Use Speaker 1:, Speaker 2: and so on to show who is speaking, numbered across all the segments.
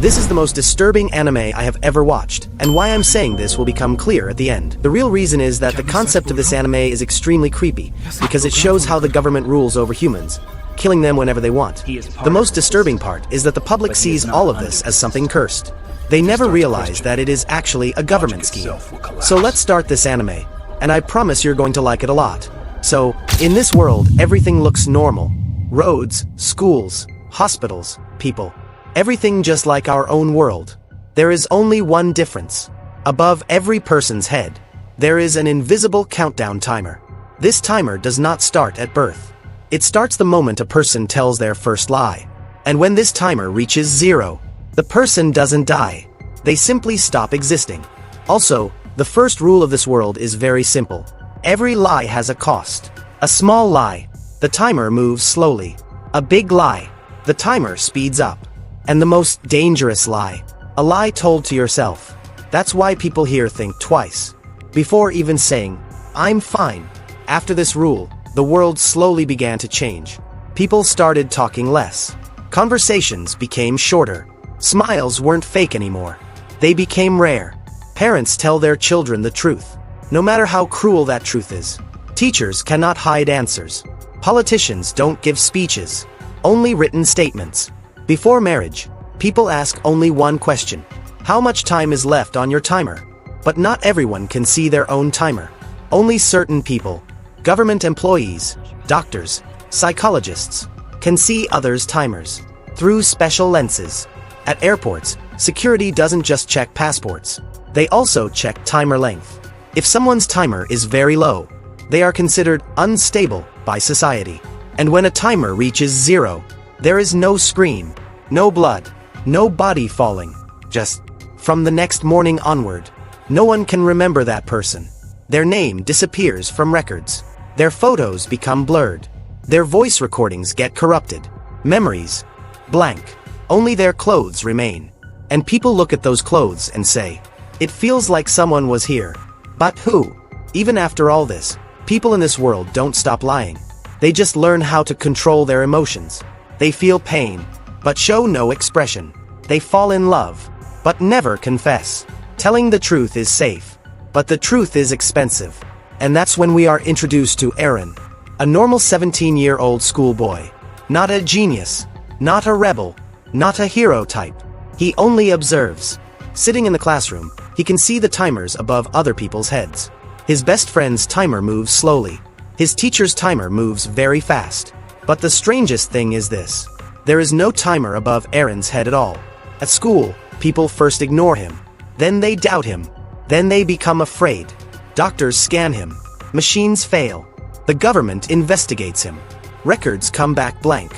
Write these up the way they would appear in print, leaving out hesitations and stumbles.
Speaker 1: This is the most disturbing anime I have ever watched, and why I'm saying this will become clear at the end. The real reason is that the concept of this anime is extremely creepy, because it shows how the government rules over humans, killing them whenever they want. The most disturbing part is that the public sees all of this as something cursed. They never realize that it is actually a government scheme. So let's start this anime, and I promise you're going to like it a lot. So, in this world, everything looks normal. Roads, schools, hospitals, people. Everything just like our own world. There is only one difference. Above every person's head, there is an invisible countdown timer. This timer does not start at birth. It starts the moment a person tells their first lie. And when this timer reaches 0, the person doesn't die. They simply stop existing. Also, the first rule of this world is very simple. Every lie has a cost. A small lie, the timer moves slowly. A big lie, the timer speeds up. And the most dangerous lie, a lie told to yourself. That's why people here think twice before even saying, "I'm fine." After this rule, the world slowly began to change. People started talking less. Conversations became shorter. Smiles weren't fake anymore. They became rare. Parents tell their children the truth, no matter how cruel that truth is. Teachers cannot hide answers. Politicians don't give speeches, only written statements. Before marriage, people ask only one question. How much time is left on your timer? But not everyone can see their own timer. Only certain people, government employees, doctors, psychologists, can see others' timers through special lenses. At airports, security doesn't just check passports. They also check timer length. If someone's timer is very low, they are considered unstable by society. And when a timer reaches 0, there is no scream, no blood, no body falling. Just, from the next morning onward, no one can remember that person. Their name disappears from records. Their photos become blurred. Their voice recordings get corrupted. Memories, blank. Only their clothes remain. And people look at those clothes and say, "It feels like someone was here." But who? Even after all this, people in this world don't stop lying. They just learn how to control their emotions. They feel pain, but show no expression. They fall in love, but never confess. Telling the truth is safe, but the truth is expensive. And that's when we are introduced to Arin, a normal 17-year-old schoolboy. Not a genius, not a rebel, not a hero type. He only observes. Sitting in the classroom, he can see the timers above other people's heads. His best friend's timer moves slowly. His teacher's timer moves very fast. But the strangest thing is this. There is no timer above Arin's head at all. At school, people first ignore him. Then they doubt him. Then they become afraid. Doctors scan him. Machines fail. The government investigates him. Records come back blank.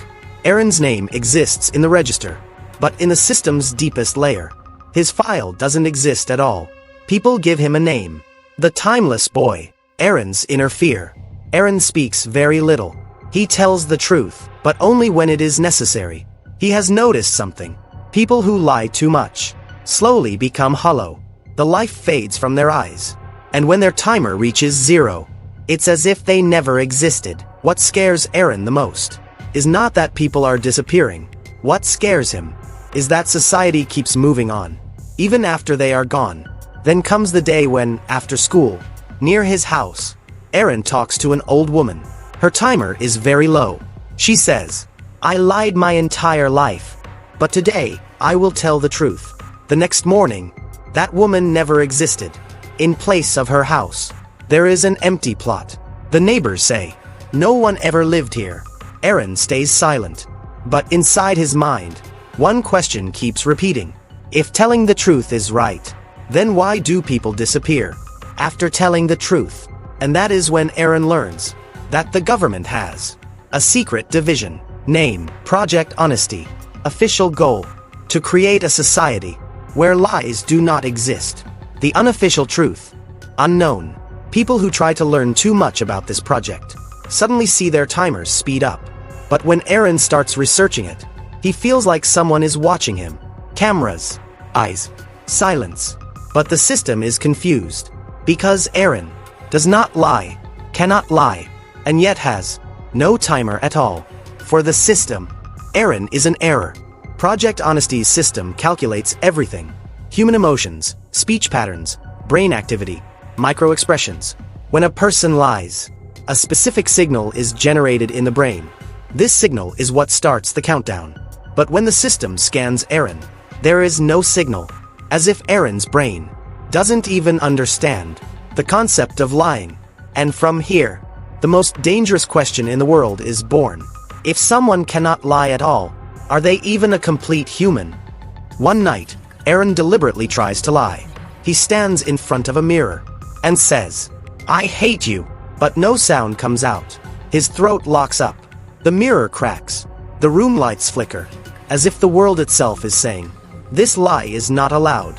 Speaker 1: Arin's name exists in the register, but in the system's deepest layer. His file doesn't exist at all. People give him a name. The Timeless Boy. Arin's inner fear. Arin speaks very little. He tells the truth, but only when it is necessary. He has noticed something. People who lie too much slowly become hollow. The life fades from their eyes. And when their timer reaches 0, it's as if they never existed. What scares Arin the most is not that people are disappearing. What scares him is that society keeps moving on, even after they are gone. Then comes the day when, after school, near his house, Arin talks to an old woman. Her timer is very low. She says, "I lied my entire life, but today, I will tell the truth." The next morning, that woman never existed. In place of her house, there is an empty plot. The neighbors say, "No one ever lived here." Arin stays silent. But inside his mind, one question keeps repeating. If telling the truth is right, then why do people disappear after telling the truth? And that is when Arin learns that the government has a secret division. Name, Project Honesty. Official goal, to create a society where lies do not exist. The unofficial truth, unknown. People who try to learn too much about this project suddenly see their timers speed up. But when Arin starts researching it, he feels like someone is watching him. Cameras, eyes, silence. But the system is confused, because Arin does not lie, cannot lie, and yet has no timer at all. For the system, Arin is an error. Project Honesty's system calculates everything: human emotions, speech patterns, brain activity, micro-expressions. When a person lies, a specific signal is generated in the brain. This signal is what starts the countdown. But when the system scans Arin, there is no signal, as if Arin's brain doesn't even understand the concept of lying. And from here, the most dangerous question in the world is born. If someone cannot lie at all, are they even a complete human? One night, Arin deliberately tries to lie. He stands in front of a mirror and says, "I hate you," but no sound comes out. His throat locks up. The mirror cracks. The room lights flicker, as if the world itself is saying, "This lie is not allowed."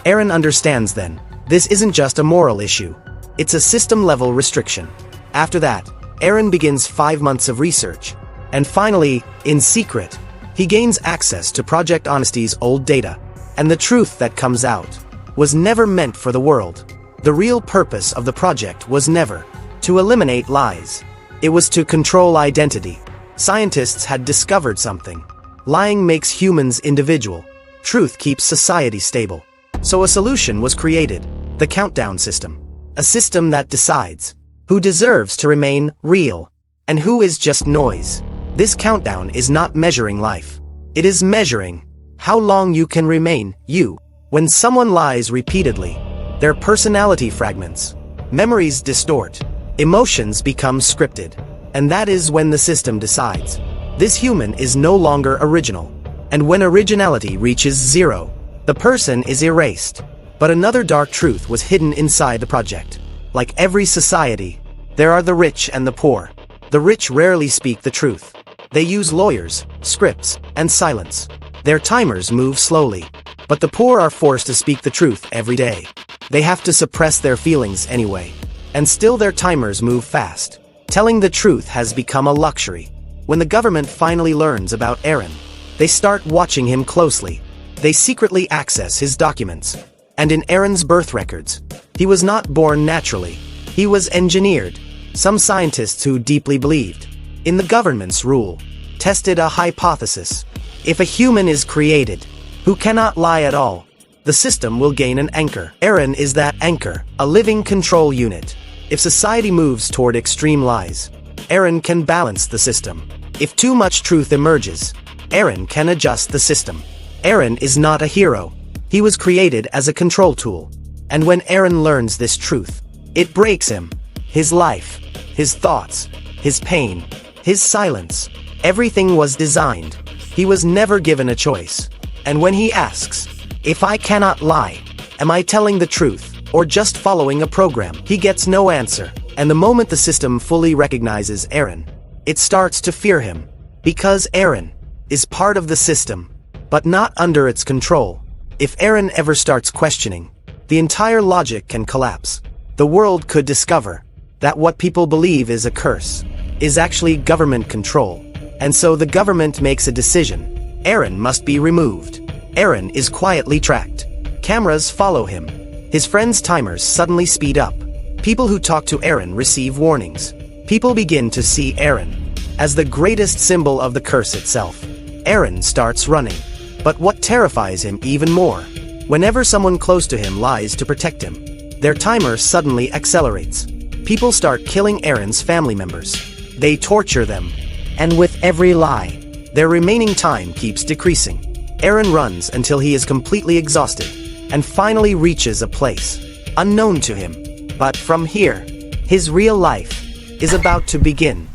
Speaker 1: Arin understands then, this isn't just a moral issue. It's a system-level restriction. After that, Arin begins 5 months of research. And finally, in secret, he gains access to Project Honesty's old data. And the truth that comes out was never meant for the world. The real purpose of the project was never to eliminate lies. It was to control identity. Scientists had discovered something. Lying makes humans individual. Truth keeps society stable. So a solution was created: the countdown system. A system that decides who deserves to remain real and who is just noise. This countdown is not measuring life. It is measuring how long you can remain you. When someone lies repeatedly, their personality fragments, memories distort, emotions become scripted. And that is when the system decides this human is no longer original. And when originality reaches zero, the person is erased. But another dark truth was hidden inside the project. Like every society, there are the rich and the poor. The rich rarely speak the truth. They use lawyers, scripts, and silence. Their timers move slowly. But the poor are forced to speak the truth every day. They have to suppress their feelings anyway. And still their timers move fast. Telling the truth has become a luxury. When the government finally learns about Arin, they start watching him closely. They secretly access his documents. And in Arin's birth records, he was not born naturally. He was engineered. Some scientists who deeply believed in the government's rule tested a hypothesis. If a human is created who cannot lie at all, the system will gain an anchor. Arin is that anchor, a living control unit. If society moves toward extreme lies, Arin can balance the system. If too much truth emerges, Arin can adjust the system. Arin is not a hero. He was created as a control tool. And when Arin learns this truth, it breaks him. His life, his thoughts, his pain, his silence. Everything was designed. He was never given a choice. And when he asks, "If I cannot lie, am I telling the truth, or just following a program?" he gets no answer. And the moment the system fully recognizes Arin, it starts to fear him. Because Arin is part of the system, but not under its control. If Arin ever starts questioning, the entire logic can collapse. The world could discover that what people believe is a curse is actually government control. And so the government makes a decision. Arin must be removed. Arin is quietly tracked. Cameras follow him. His friends' timers suddenly speed up. People who talk to Arin receive warnings. People begin to see Arin as the greatest symbol of the curse itself. Arin starts running. But what terrifies him even more? Whenever someone close to him lies to protect him, their timer suddenly accelerates. People start killing Arin's family members. They torture them. And with every lie, their remaining time keeps decreasing. Arin runs until he is completely exhausted, and finally reaches a place unknown to him. But from here, his real life is about to begin.